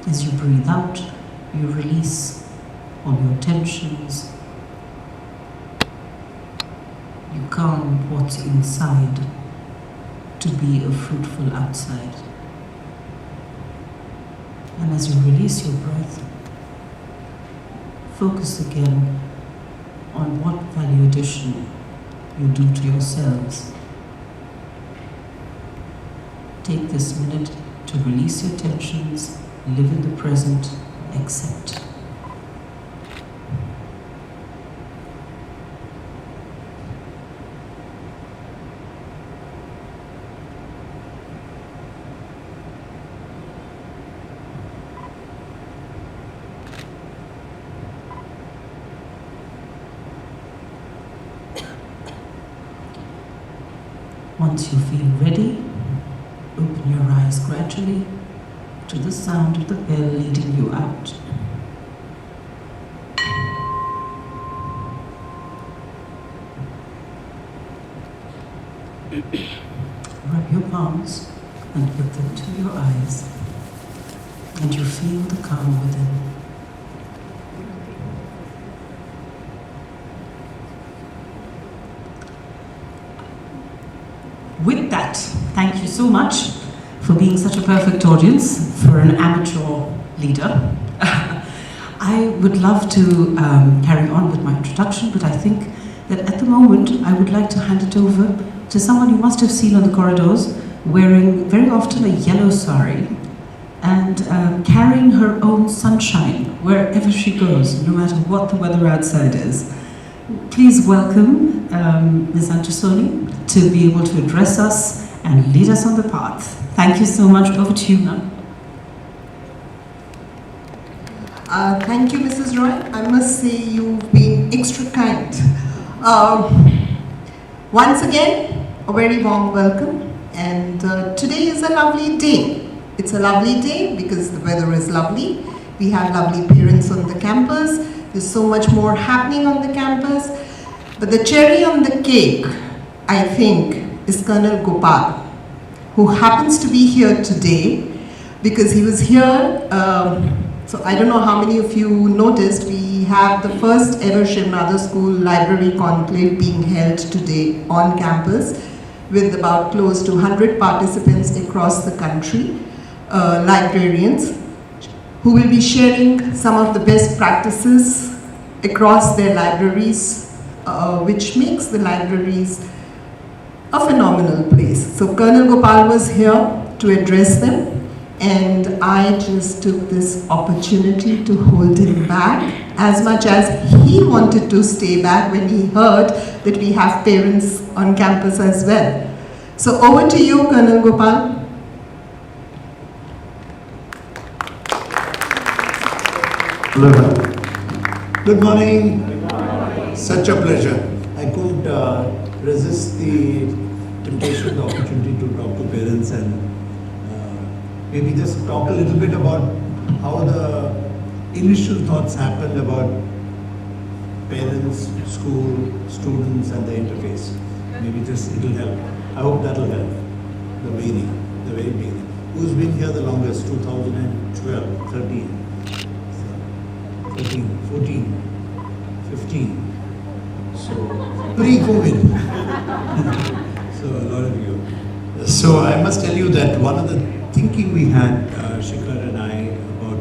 As you breathe out, you release all your tensions. You calm what's inside to be a fruitful outside. And as you release your breath, focus again on what value addition you do to yourselves. Take this minute to release your tensions, live in the present, accept. Once you feel ready, open your eyes gradually to the sound of the bell leading you out. Rub your palms and put them to your eyes, and you feel the calm within. With that, thank you so much for being such a perfect audience for an amateur leader. I would love to carry on with my introduction, but I think that at the moment I would like to hand it over to someone you must have seen on the corridors, wearing very often a yellow sari and carrying her own sunshine wherever she goes, no matter what the weather outside is. Please welcome Ms. Antusoni to be able to address us and lead us on the path. Thank you so much. Over to you now. Thank you, Mrs. Roy. I must say you've been extra kind. Once again, a very warm welcome. And today is a lovely day. It's a lovely day because the weather is lovely. We have lovely parents on the campus. There's so much more happening on the campus. But the cherry on the cake, I think, is Colonel Gopal, who happens to be here today because he was here. So I don't know how many of you noticed, we have the first ever Shiv Nada School Library Conclave being held today on campus with about close to 100 participants across the country, librarians, who will be sharing some of the best practices across their libraries, which makes the libraries a phenomenal place. So Colonel Gopal was here to address them, and I just took this opportunity to hold him back as much as he wanted to stay back when he heard that we have parents on campus as well. So over to you, Colonel Gopal. Hello. Good morning. Such a pleasure. I couldn't resist the temptation, the opportunity to talk to parents and maybe just talk a little bit about how the initial thoughts happened about parents, school, students and the interface. Maybe just it'll help. I hope that'll help. The beginning, the very beginning. Who's been here the longest? 2012, 13, 14, 15. So pre-COVID. So a lot of you. So I must tell you that one of the thinking we had, Shikhar and I, about,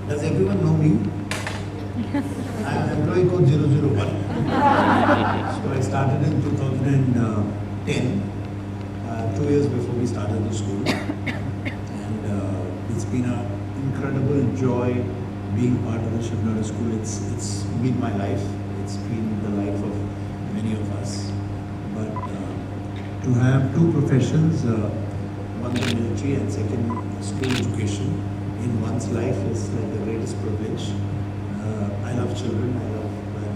does everyone know me? I am employee code 001. So I started in 2010, 2 years before we started the school. And it's been an incredible joy being part of the Shiv Nada School. It's been my life. It's been the life of many of us. But to have two professions, one the military and second school education in one's life is like the greatest privilege. I love children, I love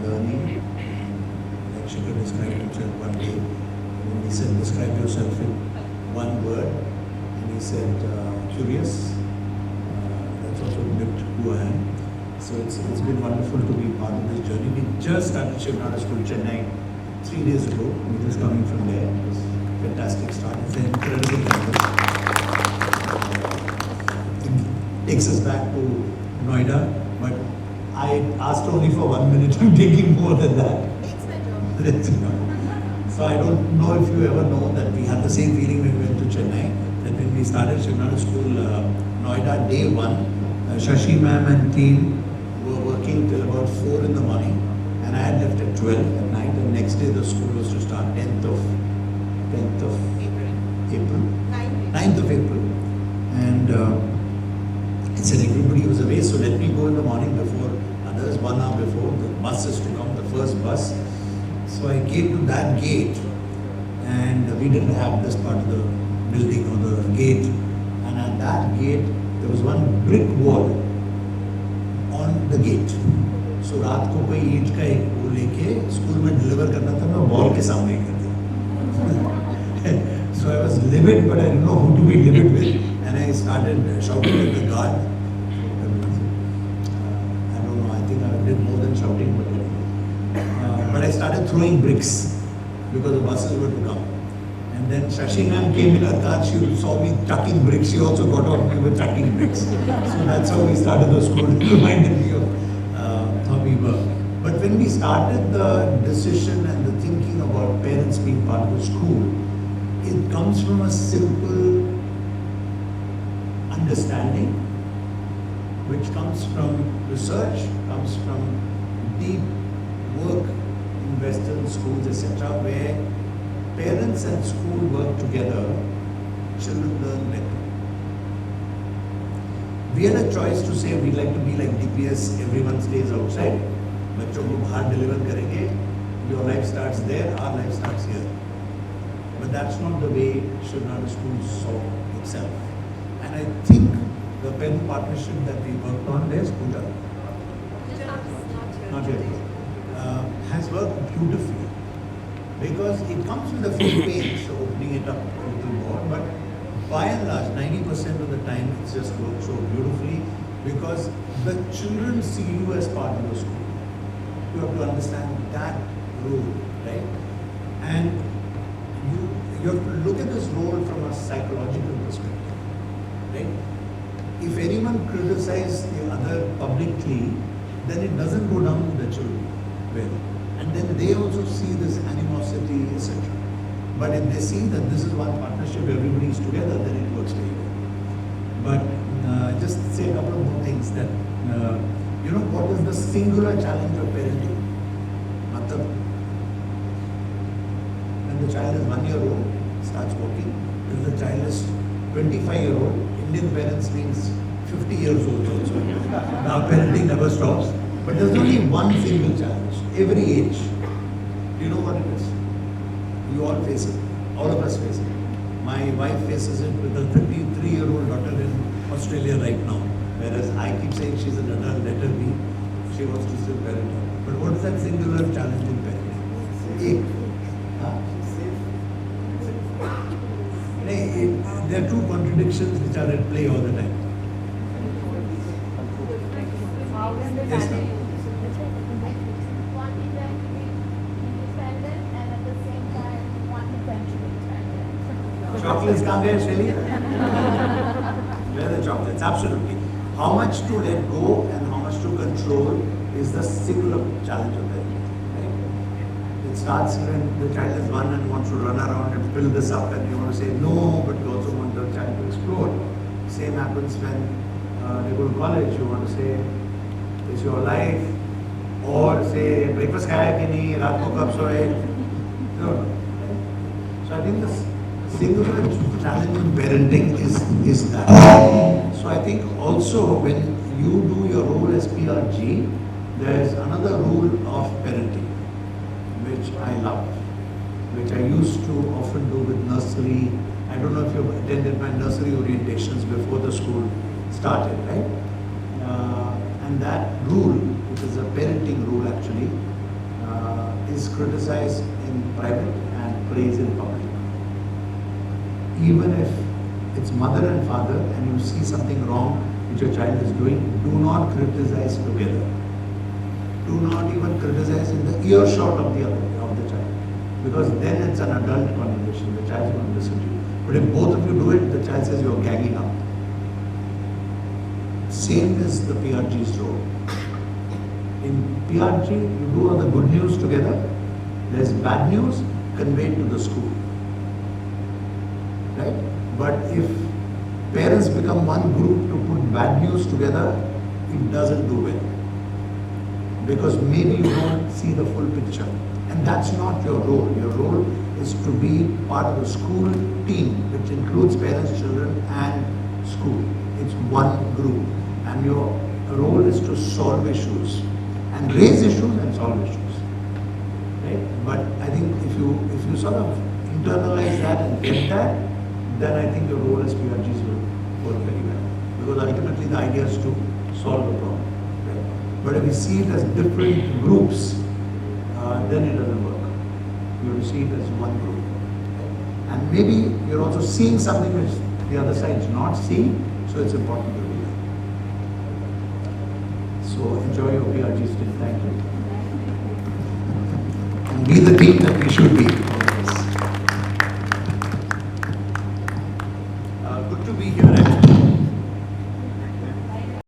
learning. Like Shikhar described himself one day, when he said, describe yourself in one word, and he said, curious. That's also a bit who I am. So it's been wonderful to be part of this journey. We just started Shiv Nada School Chennai 3 days ago. We're just coming from there. It was a fantastic start. It's an incredible campus. takes us back to Noida. But I asked only for 1 minute. I'm taking more than that. That's my job. So I don't know if you ever know that we had the same feeling when we went to Chennai. That when we started Chennai School, Noida, day 1, Shashi ma'am and team were working till about 4 in the morning, and I had left at 12 at night. And next day the school was to start 10th of April. 9th of April. And I said everybody was away, so let me go in the morning before others, 1 hour before the bus is to come, the first bus. So I came to that gate, and we didn't have this part of the building or the gate. And at that gate, there was one brick wall on the gate. So रात को कोई ईंट का एक वो लेके school में deliver करना था, मैं वॉल के सामने कर दिया. So I was livid, but I didn't know who to be livid with, and I started shouting at the guard. I don't know. I think I did more than shouting, but I started throwing bricks because the buses were to come. And then Shashi ma'am came in her car, she saw me chucking bricks, she also got on me with chucking bricks. So that's how we started the school. It reminded me of how we were. But when we started the decision and the thinking about parents being part of the school, it comes from a simple understanding, which comes from research, comes from deep work in Western schools, etc., where parents and school work together, children learn better. We had a choice to say we'd like to be like DPS, everyone stays outside, बच्चों को बाहर deliver करेंगे, your life starts there, our life starts here. But that's not the way Shivnana School saw itself. And I think the parent partnership that we worked on, there's Pooja. Not yet. Has worked beautifully. Because it comes with a few pains, so opening it up a little more, but by and large, 90% of the time, it's just worked so beautifully because the children see you as part of the school. You have to understand that role, right? And you have to look at this role from a psychological perspective, right? If anyone criticizes the other publicly, then it doesn't go down to the children well. And then they also see this animosity, etc. But if they see that this is one partnership, everybody is together, then it works very well. But just say a couple of more things that, you know, what is the singular challenge of parenting? Matlab, when the child is 1 year old, starts walking, till the child is 25-year-old, Indian parents means 50 years old also. Now parenting never stops. But there's only one single challenge, every age. Do you know what it is? You all face it. All of us face it. My wife faces it with a 33-year-old daughter in Australia right now. Whereas I keep saying she's an adult, let her be. She wants to still parent her. But what is that singular challenge in parenting? There are two contradictions which are at play all the time. Yes, ma'am. Chocolates can't get Shelly? Where are the chocolates? Absolutely. How much to let go and how much to control is the singular challenge of parenting. Right? It starts when the child is 1 and wants to run around and fill this up, and you want to say no, but you also want the child to explore. Same happens when they go to college. You want to say, it's your life, or say breakfast khaya ki nahi, raat ko kab soye. No. So I think the singular challenge in parenting is that. So I think also when you do your role as PRG, there is another rule of parenting which I love, which I used to often do with nursery. I don't know if you've attended my nursery orientations before the school started, right? And that rule, which is a parenting rule actually, is criticized in private and praised in public. Even if it's mother and father and you see something wrong which your child is doing, do not criticize together. Do not even criticize in the earshot of the child, because then it's an adult conversation. The child is going to listen to you. But if both of you do it, the child says you're gagging up. same is the PRG's role. In PRG, you do all the good news together. There's bad news conveyed to the school. Right? But if parents become one group to put bad news together, it doesn't do well. Because maybe you don't see the full picture. And that's not your role. Your role is to be part of the school team, which includes parents, children, and school. It's one group. And your role is to solve issues. And raise issues and solve issues. Right? But I think if you sort of internalize that and get that, then I think your role as PRGs will work very well. Because ultimately the idea is to solve the problem. Right? But if you see it as different groups, then it doesn't work. You have to see it as one group. Right? And maybe you're also seeing something which the other side is not seeing, so it's important to do that. So enjoy your PRG still. Thank you. And be the team that we should be. Good to be here.